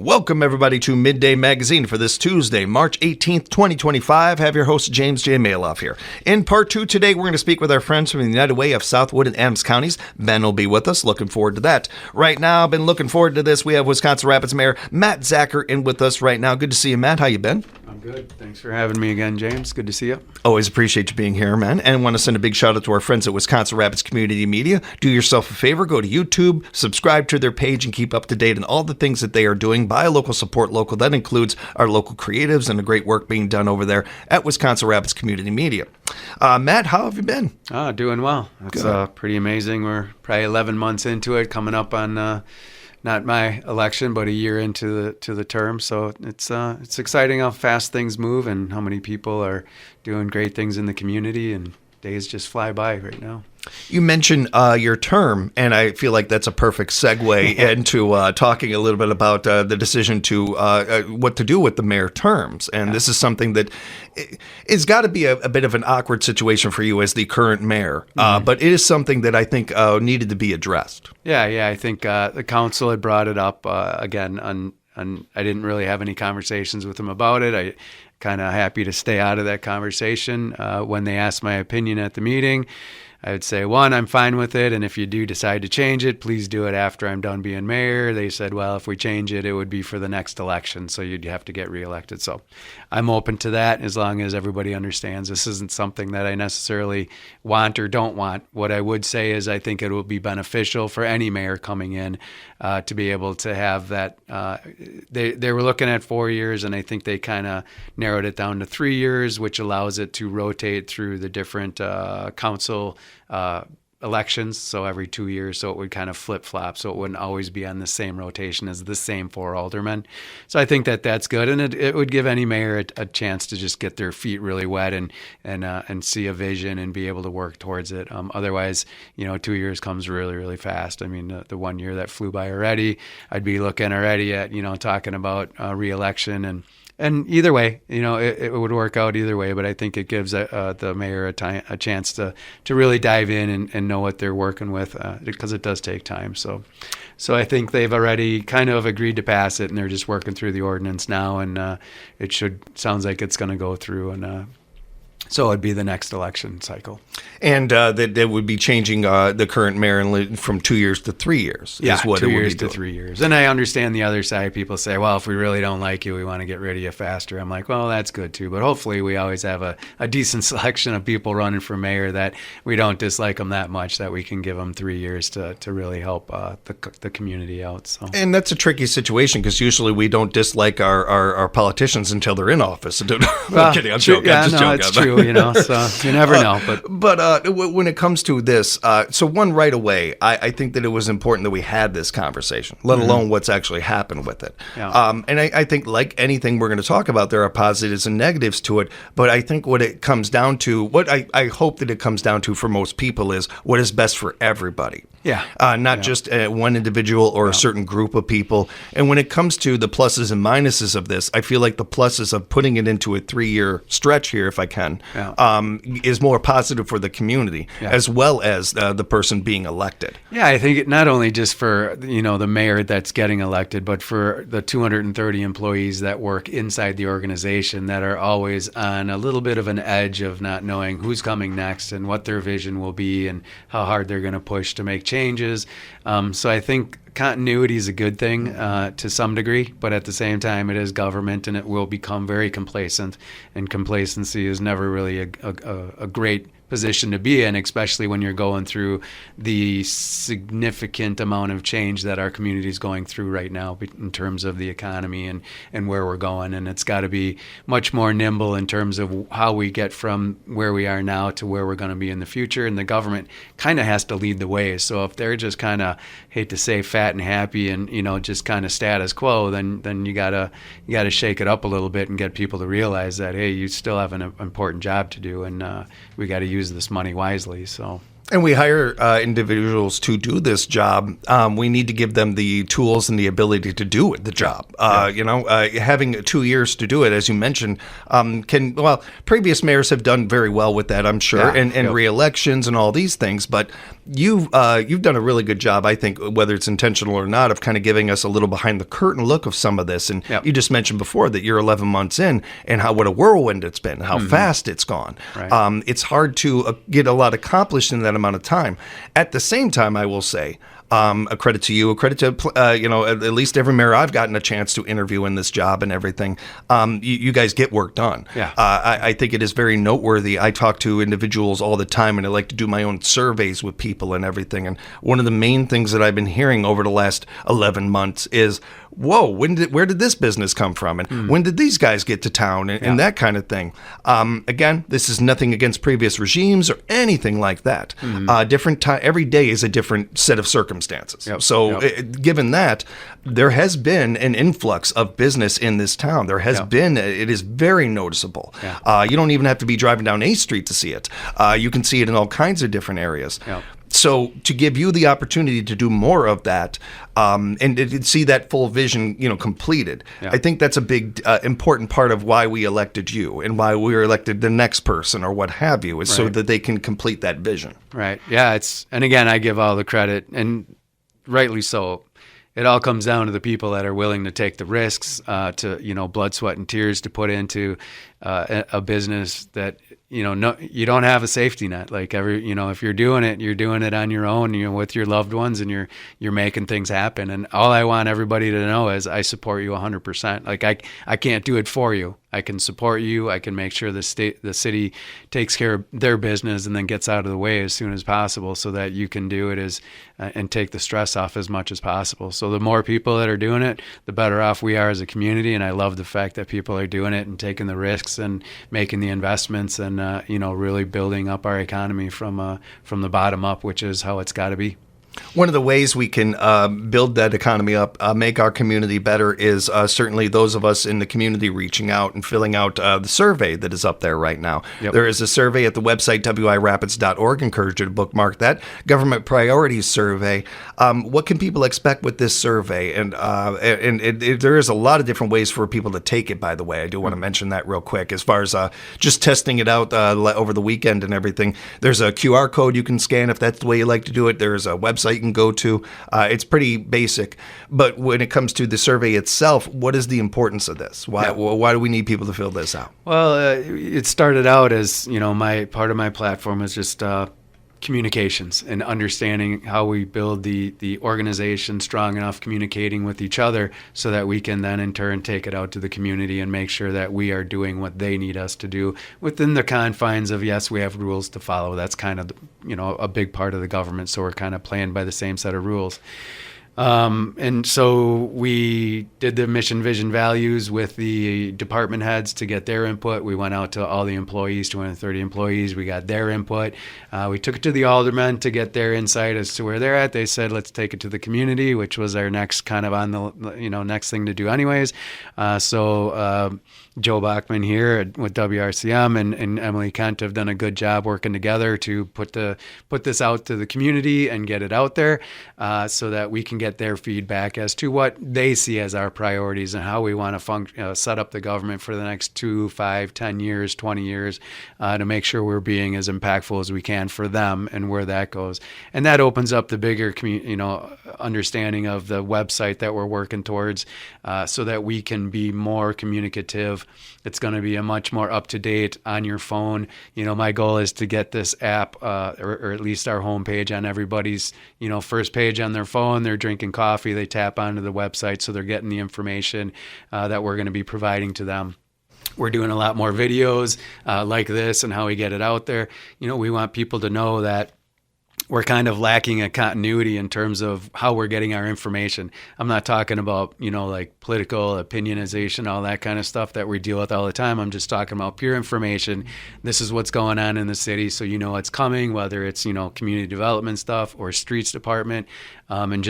Welcome, everybody, to Midday Magazine for this Tuesday, March 18th, 2025. Have your host, James J. Malouf here. In part two today, we're going to speak with our friends from the United Way of Southwood and Adams counties. Ben will be with us. Looking forward to that. Right now, I've been looking forward to this. We have Wisconsin Rapids Mayor Matt Zacher in with us right now. Good to see you, Matt. How you been? I'm good. Thanks for having me again, James. Good to see you. Always appreciate you being here, man. And want to send a big shout out to our friends at Wisconsin Rapids Community Media. Do yourself a favor, go to YouTube, subscribe to their page, and keep up to date on all the things that they are doing. Buy local, support local. That includes our local creatives and the great work being done over there at Wisconsin Rapids Community Media. Matt, how have you been? Doing well. It's pretty amazing. We're probably 11 months into it, coming up on not my election, but a year into the term. So it's exciting how fast things move and how many people are doing great things in the community, and days just fly by right now. You mentioned your term, and I feel like that's a perfect segue into talking a little bit about the decision to what to do with the mayor terms. And this is something that it's got to be a bit of an awkward situation for you as the current mayor, but it is something that I think needed to be addressed. Yeah. I think the council had brought it up again, and I didn't really have any conversations with them about it. I kind of happy to stay out of that conversation. When they asked my opinion at the meeting, I would say, one, I'm fine with it, and if you do decide to change it, please do it after I'm done being mayor. They said, well, if we change it, it would be for the next election, so you'd have to get reelected. So I'm open to that as long as everybody understands this isn't something that I necessarily want or don't want. What I would say is I think it will be beneficial for any mayor coming in to be able to have that. They were looking at 4 years, and I think they kind of narrowed it down to 3 years, which allows it to rotate through the different council elections, so every 2 years, so it would kind of flip-flop, so it wouldn't always be on the same rotation as the same four aldermen. So I think that that's good, and it would give any mayor a chance to just get their feet really wet and see a vision and be able to work towards it. Otherwise, 2 years comes really, really fast. I mean, the 1 year that flew by already, I'd be looking already at, talking about re-election, and either way, it would work out either way, but I think it gives the mayor a chance to really dive in and know what they're working with, because it does take time. So I think they've already kind of agreed to pass it, and they're just working through the ordinance now, and sounds like it's going to go through, and so it'd be the next election cycle. And they would be changing the current mayor from 2 years to 3 years. Yeah, is what 2 it would years be to doing. 3 years. And I understand the other side. People say, well, if we really don't like you, we want to get rid of you faster. I'm like, well, that's good too. But hopefully we always have a decent selection of people running for mayor that we don't dislike them that much, that we can give them 3 years to really help the community out. So. And that's a tricky situation, because usually we don't dislike our politicians until they're in office. I'm kidding. I'm joking. Yeah, I'm just joking. It's true, so you never know. But when it comes to this, so right away, I think that it was important that we had this conversation, let alone what's actually happened with it. Yeah. And I think, like anything we're going to talk about, there are positives and negatives to it. But I think what it comes down to, what I hope that it comes down to for most people, is what is best for everybody. Yeah. Not just one individual or a certain group of people. And when it comes to the pluses and minuses of this, I feel like the pluses of putting it into a 3-year stretch here, if I can, is more positive for the community, as well as the person being elected. Yeah, I think not only just for the mayor that's getting elected, but for the 230 employees that work inside the organization that are always on a little bit of an edge of not knowing who's coming next and what their vision will be and how hard they're going to push to make changes. So I think continuity is a good thing to some degree, but at the same time, it is government, and it will become very complacent, and complacency is never really a great position to be in, especially when you're going through the significant amount of change that our community is going through right now in terms of the economy and where we're going. And it's got to be much more nimble in terms of how we get from where we are now to where we're going to be in the future. And the government kind of has to lead the way. So if they're just kind of, hate to say, fat and happy and, just kind of status quo, then you gotta shake it up a little bit and get people to realize that, hey, you still have an important job to do, and we got to use this money wisely. So And we hire individuals to do this job. We need to give them the tools and the ability to do the job. Having 2 years to do it, as you mentioned, previous mayors have done very well with that, I'm sure, and re-elections and all these things. But you've done a really good job, I think, whether it's intentional or not, of kind of giving us a little behind the curtain look of some of this. And you just mentioned before that you're 11 months in, and what a whirlwind it's been, how fast it's gone. Right. It's hard to get a lot accomplished in that amount of time. At the same time, I will say, a credit to you, a credit to at least every mayor I've gotten a chance to interview in this job and everything. You guys get work done. Yeah. I think it is very noteworthy. I talk to individuals all the time, and I like to do my own surveys with people and everything. And one of the main things that I've been hearing over the last 11 months is, whoa, where did this business come from? And when did these guys get to town? And that kind of thing. Again, this is nothing against previous regimes or anything like that. Different time, every day is a different set of circumstances. So given that, there has been an influx of business in this town. There has been, it is very noticeable. You don't even have to be driving down A Street to see it. You can see it in all kinds of different areas. So to give you the opportunity to do more of that, and to see that full vision, completed, I think that's a big, important part of why we elected you and why we were elected the next person or what have you, is so that they can complete that vision. Right. Yeah. And again, I give all the credit, and rightly so. It all comes down to the people that are willing to take the risks, to blood, sweat, and tears to put into a business that you don't have a safety net. Like if you're doing it on your own, with your loved ones, and you're making things happen. And all I want everybody to know is I support you 100%. Like I can't do it for you. I can support you. I can make sure the city takes care of their business and then gets out of the way as soon as possible, so that you can do it and take the stress off as much as possible. So the more people that are doing it, the better off we are as a community. And I love the fact that people are doing it and taking the risks and making the investments and really building up our economy from the bottom up, which is how it's got to be. One of the ways we can build that economy up, make our community better, is certainly those of us in the community reaching out and filling out the survey that is up there right now. There is a survey at the website, wirapids.org. Encourage you to bookmark that. Government Priorities Survey. What can people expect with this survey? And there is a lot of different ways for people to take it, by the way. I do want to mention that real quick. As far as just testing it out over the weekend and everything, there's a QR code you can scan if that's the way you like to do it. There's a website you can go to. It's pretty basic. But when it comes to the survey itself, what is the importance of this? Why do we need people to fill this out? Well, it started out as, my part of my platform is just communications and understanding how we build the organization strong enough, communicating with each other, so that we can then in turn take it out to the community and make sure that we are doing what they need us to do within the confines of, yes, we have rules to follow. That's kind of, a big part of the government. So we're kind of playing by the same set of rules. And so we did the mission, vision, values with the department heads to get their input. We went out to all the employees, 230 employees. We got their input. We took it to the aldermen to get their insight as to where they're at. They said, let's take it to the community, which was our next kind of on the, next thing to do anyways. So Joe Bachman here with WRCM and Emily Kent have done a good job working together to put this out to the community and get it out there, so that we can get their feedback as to what they see as our priorities and how we want to set up the government for the next 2, 5, 10 years, 20 years, to make sure we're being as impactful as we can for them and where that goes. And that opens up the bigger understanding of the website that we're working towards, so that we can be more communicative. It's going to be a much more up-to-date on your phone. My goal is to get this app, or at least our homepage, on everybody's, first page on their phone. They're drinking coffee, they tap onto the website, so they're getting the information that we're going to be providing to them. We're doing a lot more videos like this and how we get it out there. We want people to know that we're kind of lacking a continuity in terms of how we're getting our information. I'm not talking about, like political opinionization, all that kind of stuff that we deal with all the time. I'm just talking about pure information. This is what's going on in the city, so what's coming, whether it's, community development stuff or streets department, and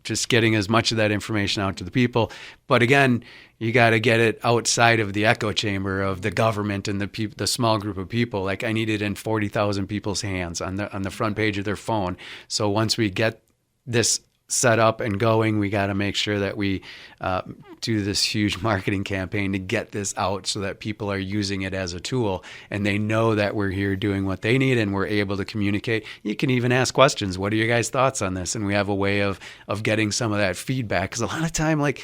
just getting as much of that information out to the people. But again, you got to get it outside of the echo chamber of the government and the small group of people. Like I need it in 40,000 people's hands on the front page of their phone. So once we get this set up and going, we got to make sure that we do this huge marketing campaign to get this out so that people are using it as a tool and they know that we're here doing what they need and we're able to communicate. You can even ask questions. What are your guys' thoughts on this? And we have a way of getting some of that feedback, because a lot of time, like,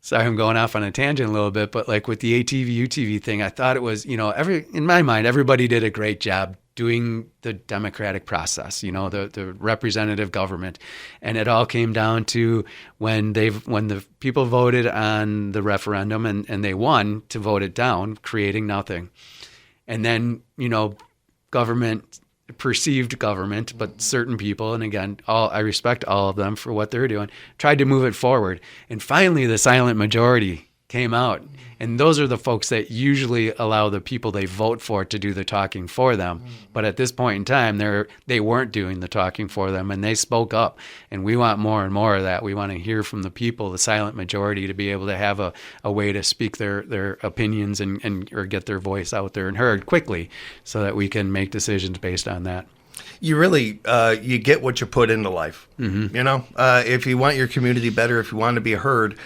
sorry, I'm going off on a tangent a little bit, but like with the ATV, UTV thing, I thought it was, in my mind, everybody did a great job doing the democratic process, the representative government. And it all came down to when the people voted on the referendum and they won to vote it down, creating nothing. And then, perceived government, but certain people, and again, I respect all of them for what they're doing, tried to move it forward. And finally, the silent majority came out. And those are the folks that usually allow the people they vote for to do the talking for them. But at this point in time, they weren't doing the talking for them, and they spoke up. And we want more and more of that. We want to hear from the people, the silent majority, to be able to have a way to speak their opinions and or get their voice out there and heard quickly, so that we can make decisions based on that. You really, you get what you put into life. If you want your community better, if you want to be heard,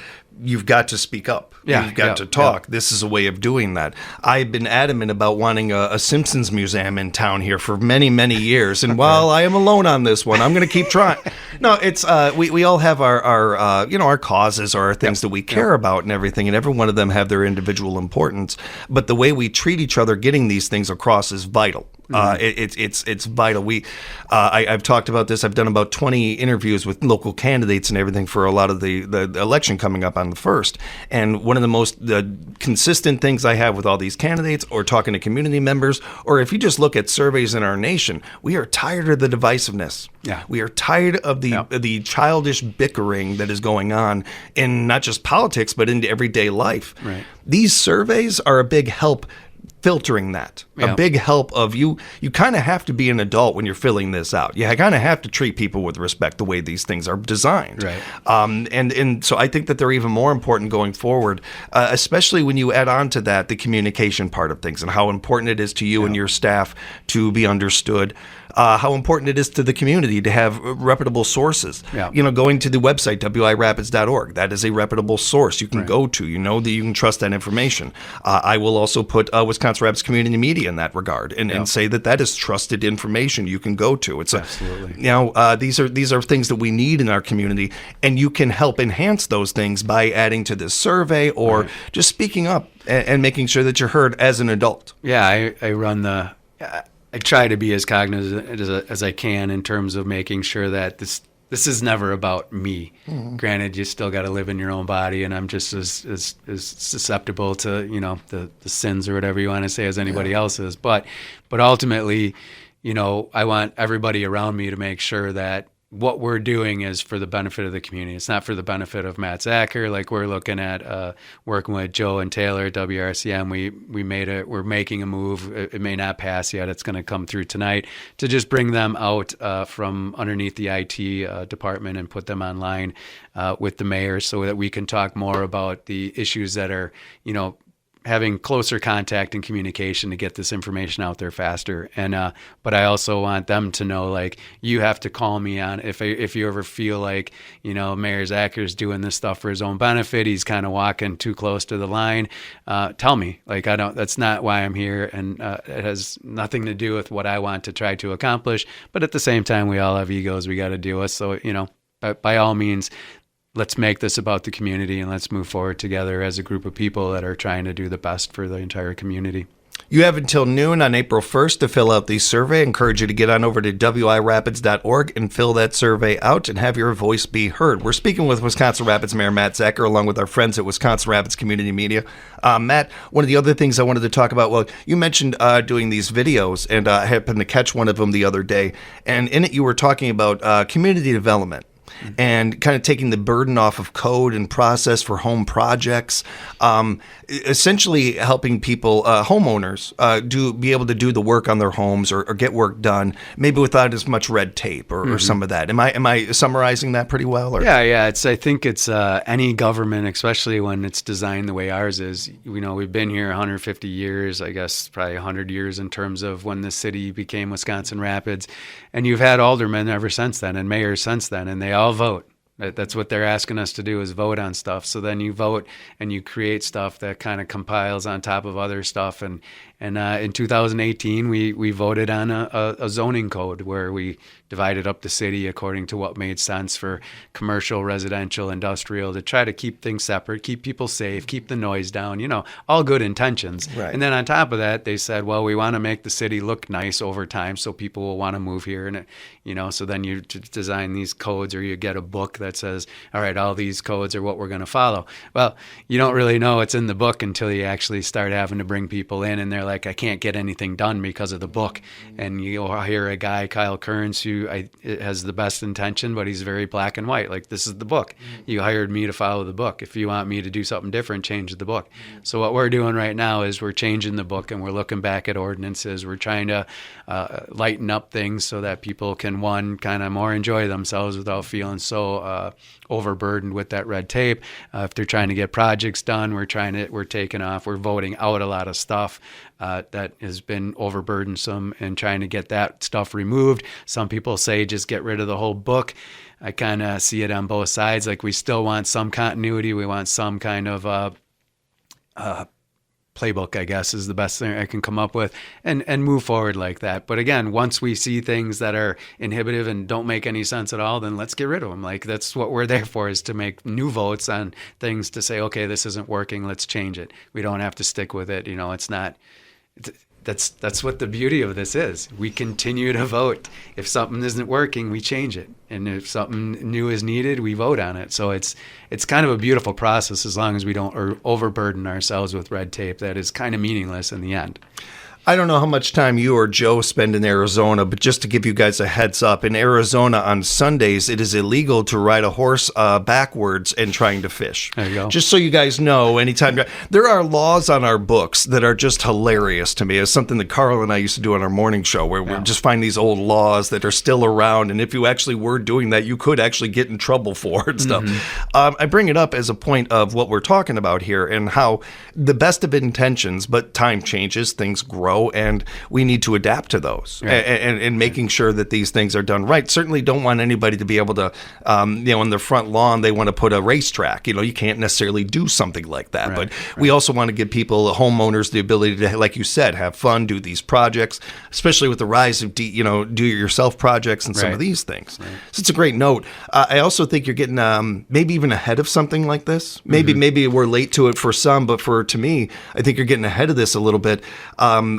you've got to speak up. Yeah, you've got to talk. This is a way of doing that. I've been adamant about wanting a Simpsons museum in town here for many, many years. And while I am alone on this one, I'm going to keep trying. No, it's we all have our causes or our things that we care about and everything, and every one of them have their individual importance. But the way we treat each other getting these things across is vital. It's vital. I've talked about this. I've done about 20 interviews with local candidates and everything for a lot of the election coming up on the 1st. And one of the most consistent things I have with all these candidates, or talking to community members, or if you just look at surveys in our nation, we are tired of the divisiveness. Yeah. We are tired of the childish bickering that is going on in not just politics, but into everyday life. Right. These surveys are a big help filtering that. A big help of you kind of have to be an adult when you're filling this out. You kind of have to treat people with respect the way these things are designed. Right. And so I think that they're even more important going forward, especially when you add on to that the communication part of things and how important it is to you and your staff to be understood. How important it is to the community to have reputable sources. Yeah. Going to the website, wirapids.org, that is a reputable source you can go to. You know that you can trust that information. I will also put Wisconsin Rapids Community Media in that regard and say that is trusted information you can go to. It's absolutely. These are things that we need in our community, and you can help enhance those things by adding to this survey or just speaking up and making sure that you're heard as an adult. Yeah, I try to be as cognizant as I can in terms of making sure that this is never about me. Mm-hmm. Granted, you still got to live in your own body, and I'm just as susceptible to the sins or whatever you want to say as anybody else is. But ultimately, I want everybody around me to make sure that what we're doing is for the benefit of the community. It's not for the benefit of Matt Zacher. Like we're looking at working with Joe and Taylor at WRCM. We're making a move. It may not pass yet. It's going to come through tonight to just bring them out from underneath the IT department and put them online with the mayor so that we can talk more about the issues that are, having closer contact and communication to get this information out there faster. And but I also want them to know, like, you have to call me on if you ever feel like, Mayor Zacher's doing this stuff for his own benefit, he's kind of walking too close to the line. Tell me, like, that's not why I'm here, and it has nothing to do with what I want to try to accomplish. But at the same time, we all have egos we got to deal with. So, by all means, let's make this about the community and let's move forward together as a group of people that are trying to do the best for the entire community. You have until noon on April 1st to fill out the survey. I encourage you to get on over to wirapids.org and fill that survey out and have your voice be heard. We're speaking with Wisconsin Rapids Mayor Matt Zacher along with our friends at Wisconsin Rapids Community Media. Matt, one of the other things I wanted to talk about, well, you mentioned doing these videos, and I happened to catch one of them the other day, and in it you were talking about community development. and kind of taking the burden off of code and process for home projects, essentially helping people, homeowners, be able to do the work on their homes or get work done, maybe without as much red tape or some of that. Am I summarizing that pretty well? Or? Yeah. I think it's any government, especially when it's designed the way ours is. We've been here 150 years, I guess probably 100 years in terms of when the city became Wisconsin Rapids, and you've had aldermen ever since then and mayors since then, and they all vote. That's what they're asking us to do, is vote on stuff. So then you vote and you create stuff that kind of compiles on top of other stuff. And in 2018, we voted on a zoning code where we divided up the city according to what made sense for commercial, residential, industrial, to try to keep things separate, keep people safe, keep the noise down, all good intentions. Right. And then on top of that, they said, well, we want to make the city look nice over time so people will want to move here. And, so then you design these codes, or you get a book that says, all right, all these codes are what we're going to follow. Well, you don't really know what's in the book until you actually start having to bring people in, and they're like, I can't get anything done because of the book. And you'll hear a guy, Kyle Kearns, who has the best intention, but he's very black and white. Like, this is the book. You hired me to follow the book. If you want me to do something different, change the book. So what we're doing right now is we're changing the book, and we're looking back at ordinances. We're trying to lighten up things so that people can, one, kind of more enjoy themselves without feeling so overburdened with that red tape. If they're trying to get projects done, we're taking off. We're voting out a lot of stuff that has been overburdensome and trying to get that stuff removed. Some people say just get rid of the whole book. I kind of see it on both sides. Like, we still want some continuity. We want some kind of playbook, I guess, is the best thing I can come up with, and move forward like that. But again, once we see things that are inhibitive and don't make any sense at all, then let's get rid of them. Like, that's what we're there for, is to make new votes on things, to say, okay, this isn't working, let's change it. We don't have to stick with it. That's what the beauty of this is. We continue to vote. If something isn't working, we change it. And if something new is needed, we vote on it. So it's kind of a beautiful process, as long as we don't overburden ourselves with red tape that is kind of meaningless in the end. I don't know how much time you or Joe spend in Arizona, but just to give you guys a heads up, in Arizona on Sundays, it is illegal to ride a horse backwards and trying to fish. There you go. Just so you guys know, anytime there are laws on our books that are just hilarious to me. It's something that Carl and I used to do on our morning show, where we just find these old laws that are still around, and if you actually were doing that, you could actually get in trouble for it and stuff. I bring it up as a point of what we're talking about here, and how the best of intentions, but time changes, things grow, and we need to adapt to those, and making sure that these things are done right. Certainly don't want anybody to be able to, in their front lawn, they want to put a racetrack. You can't necessarily do something like that. But we also want to give people, homeowners, the ability to, like you said, have fun, do these projects, especially with the rise of, do-it-yourself projects and some of these things. So it's a great note. I also think you're getting maybe even ahead of something like this. Maybe we're late to it for some, but to me, I think you're getting ahead of this a little bit.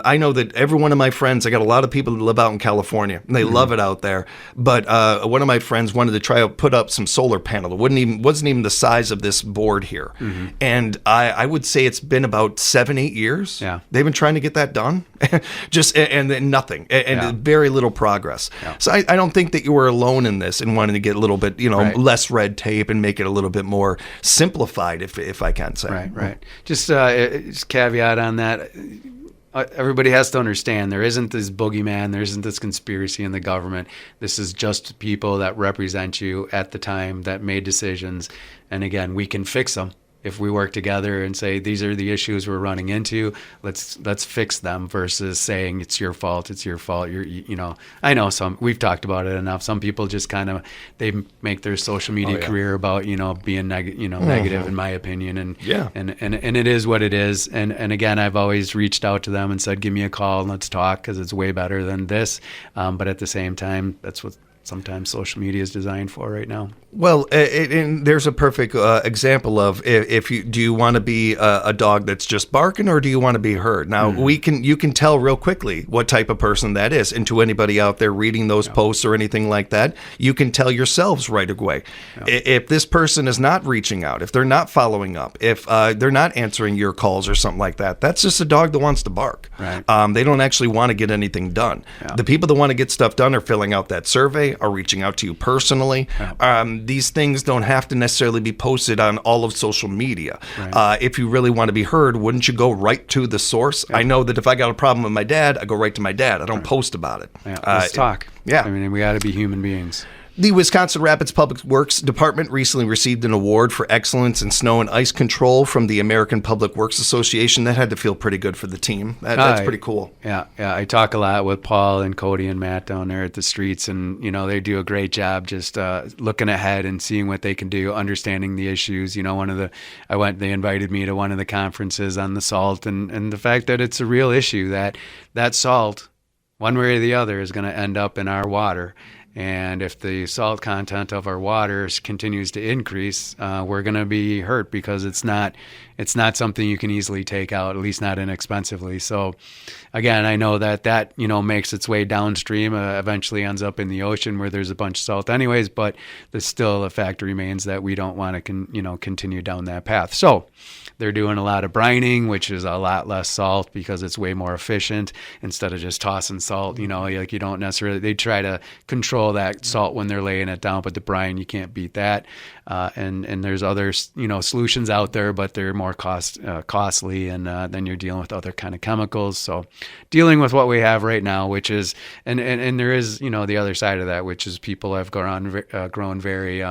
I know that every one of my friends, I got a lot of people that live out in California, and they love it out there. But one of my friends wanted to try to put up some solar panel. It wasn't even the size of this board here. And I would say it's been about 7-8 years. Yeah. They've been trying to get that done, and then nothing, and very little progress. Yeah. So I don't think that you were alone in this, and wanting to get a little bit, less red tape and make it a little bit more simplified, if I can say. Right. Just caveat on that. Everybody has to understand, there isn't this boogeyman, there isn't this conspiracy in the government. This is just people that represent you at the time that made decisions. And again, we can fix them if we work together and say, these are the issues we're running into, let's fix them, versus saying it's your fault. I know we've talked about it enough. Some people just kind of, they make their social media career about, being negative, in my opinion. And it is what it is. And again, I've always reached out to them and said, give me a call and let's talk, because it's way better than this. But at the same time, that's what sometimes social media is designed for right now. Well, and there's a perfect example of, do you want to be a dog that's just barking, or do you want to be heard? Now, you can tell real quickly what type of person that is. And to anybody out there reading those posts or anything like that, you can tell yourselves right away. If this person is not reaching out, if they're not following up, if they're not answering your calls or something like that, that's just a dog that wants to bark. Right. They don't actually want to get anything done. The people that want to get stuff done are filling out that survey, survey or reaching out to you personally. These things don't have to necessarily be posted on all of social media. If you really want to be heard, wouldn't you go right to the source? I know that if I got a problem with my dad, I go right to my dad. I don't post about it. Let's talk. Yeah. I mean, we got to be human beings. The Wisconsin Rapids Public Works Department recently received an award for excellence in snow and ice control from the American Public Works Association. That had to feel pretty good for the team. That's pretty cool. Yeah. I talk a lot with Paul and Cody and Matt down there at the streets, and, they do a great job just looking ahead and seeing what they can do, understanding the issues. They invited me to one of the conferences on the salt and the fact that it's a real issue that salt, one way or the other, is going to end up in our water. And if the salt content of our water continues to increase, we're going to be hurt because it's not something you can easily take out, at least not inexpensively. So, again, I know that makes its way downstream, eventually ends up in the ocean where there's a bunch of salt anyways. But there's still a fact remains that we don't want to continue down that path. So they're doing a lot of brining, which is a lot less salt because it's way more efficient instead of just tossing salt. You don't necessarily, they try to control that salt when they're laying it down, but the brine, you can't beat that. And there's other, solutions out there, but they're more costly, and then you're dealing with other kind of chemicals. So dealing with what we have right now, which is, and there is, the other side of that, which is people have grown very,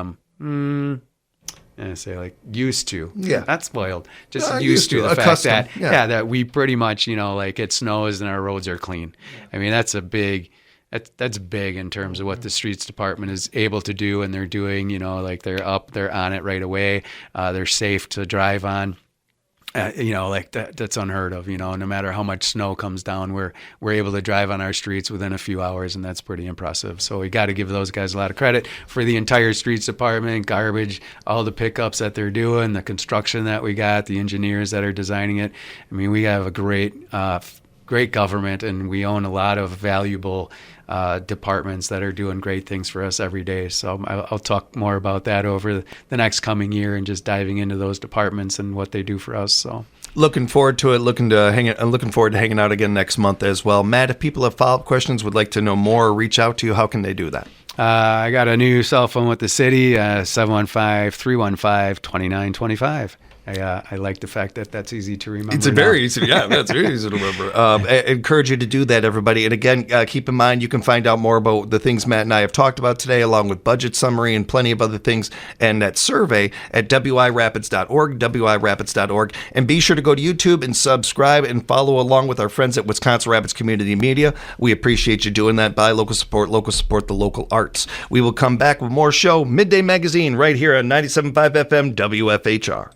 and I say used to. Yeah. Not spoiled. Just used to the fact that, that we pretty much, it snows and our roads are clean. I mean, that's big in terms of what the streets department is able to do, and they're doing, they're on it right away. They're safe to drive on. That's unheard of, no matter how much snow comes down, we're able to drive on our streets within a few hours, and that's pretty impressive. So we got to give those guys a lot of credit for the entire streets department, garbage, all the pickups that they're doing, the construction that we got, the engineers that are designing it. I mean, we have a great government, and we own a lot of valuable departments that are doing great things for us every day. So I'll talk more about that over the next coming year and just diving into those departments and what they do for us. So looking forward to it. Looking forward to hanging out again next month as well. Matt, if people have follow-up questions, would like to know more, or reach out to you, how can they do that? I got a new cell phone with the city, 715-315-2925. I like the fact that that's easy to remember. It's very easy. Yeah, that's very easy to remember. I encourage you to do that, everybody. And again, keep in mind, you can find out more about the things Matt and I have talked about today, along with budget summary and plenty of other things, and that survey at wirapids.org. And be sure to go to YouTube and subscribe and follow along with our friends at Wisconsin Rapids Community Media. We appreciate you doing that. Buy local, support the local arts. We will come back with more show, Midday Magazine, right here on 97.5 FM WFHR.